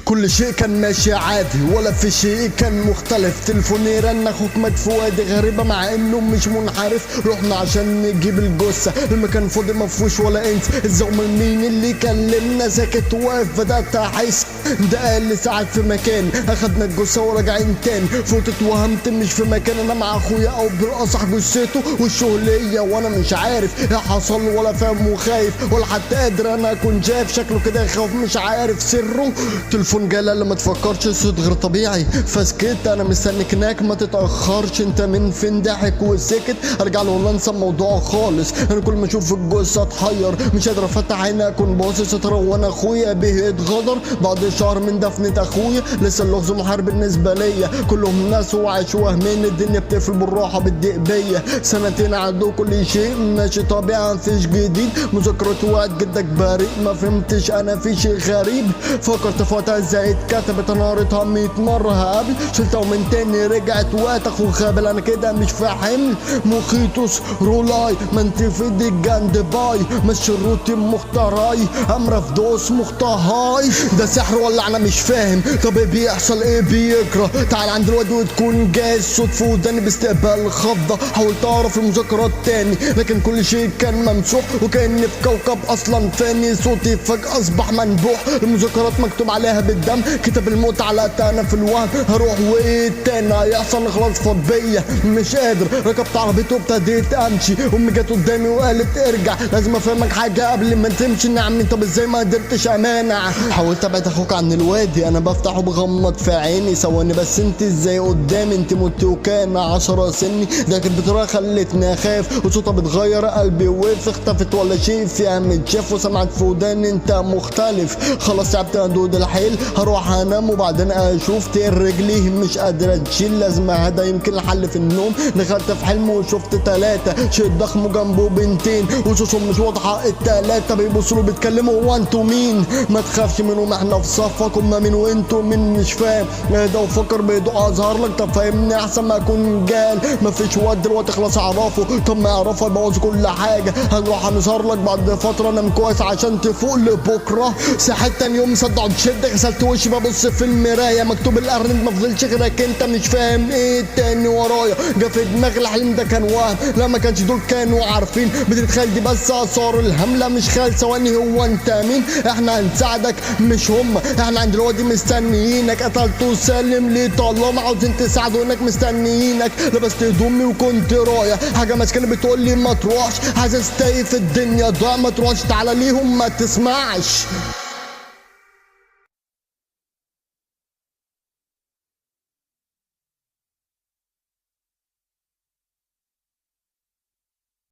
كل شيء كان ماشي عادي ولا في شيء كان مختلف. تليفوني رن، اخوك مات في وادي غريبة مع انه مش منحرف. رحنا عشان نجيب الجثة، المكان فاضي مفهوش ولا انت. الزوم مين اللي كلمنا؟ ساكت واقف، بدأت احس ده قال لي ساعات في مكان. اخدنا الجثة وراجعين تاني، فوت اتوهمت مش في مكان. انا مع اخويا او بالقصح جثته والشغلية وانا مش عارف ايه حصل ولا فاهم وخايف ولا حتى قادر انا اكون شايف. شكله كده يخوف مش عارف سره. تليفون جالي اللي ما تفكرش، صوت غير طبيعي فسكت. انا مستنيك هناك ما تتاخرش. انت من فين؟ ضحك وسكت. ارجع له ولا انسى الموضوع خالص. انا كل ما اشوف الجثه اتحير، مش قادر افتح عيني اكون باصص ستر. وانا اخويا به اتغدر بعد شهر من دفنه اخويا. لسه اللغز محار بالنسبه ليا، كلهم ناس وعايش وهمين. الدنيا بتقفل بالراحه بتضيق بيا. سنتين عدوا كل شيء ماشي طبيعي مفيش جديد. مذاكرات وقت جدك بريء، ما فهمتش انا في شيء غريب. فكرت في وقتها ازاي اتكتبت، انا قريتها 100 مره قبل. شلتها ومن تاني رجعت وقت اخو خابل. انا كده مش فاهم. مخيطوس رولاي ما انت في ايدك جاند باي. مش الروتين مختاراي امرة في دوس مختهاي. ده سحر ولا انا مش فاهم؟ طب ايه بيحصل؟ ايه بيجرى؟ تعال عند الواد وتكون جاي صدفة وداني باستقبال خضة. حاولت اعرف المذاكرات تاني لكن كل شيء كان ممسوح وكأني في كوكب اصلا فاني. صوتي فجأة اصبح منبوح. المذاكرات مكتوب عليها بالدم، كتاب الموت علقت انا في الوهم. هروح وايه تاني هيحصل؟ خلاص فاض بيا مش قادر. ركبت عربيتي وابتديت امشي. امي جت قدامي وقالت ارجع، لازم افهمك حاجه قبل ما تمشي. نعم طب ازاي ما قدرتش امانع؟ حاولت ابعد اخوك عن الوادي، انا بفتح وبغمض في عيني ثواني بس. انت ازاي قدامي؟ انت مت وكان 10 سني. لكن بطريقه خلتني اخاف وصوتها بتغير قلبي وقف. اختفت ولا شيء فيها متشاف وسمعت في وداني انت مختلف. خلاص تعبت ندود الحيل، هروح انام وبعدين اشوف. تقل رجلي مش قادره تشيل، لازم اهدى يمكن الحل في النوم. دخلت في حلم وشفت 3 شيء ضخم جنبه بنتين وشوشهم مش واضحه. ال3 بيبصوا له بيتكلموا. هو انتوا مين؟ ما تخافش منهم احنا في صفك. هما مين وانتوا مين؟ مش فاهم. اهدى وفكر بهدوء اظهر لك. طب فاهمني احسن ما اكون جال. مفيش وقت دلوقتي خلاص اعرفه. طب ما يعرفه يبوظ كل حاجه. هنروح هنظهر لك بعد فتره. نام كويس عشان تفوق لبكره. صحيت تاني يوم صدع بشد، غسلت وشي ببص في المرايه. مكتوب الارنب مفضلش غيرك انت. مش فاهم ايه التاني ورايا. جا في دماغي الحلم ده كان وهم، لا ما كانش دول كانوا عارفين. بتتخيل دي بس اثار الحمله مش خيال ثواني. هو انت مين؟ احنا هنساعدك مش هم. احنا عند الوادي مستنيينك. قتلت وسلم ليه طالما عاوزين تساعدوا هناك مستنيينك. لبست هدومي وكنت رايح، حاجه ماسكاني بتقول لي ما تروحش. حاسس تايه في الدنيا ضاع، ما تروحش تعالى ليهم ما تسمعش.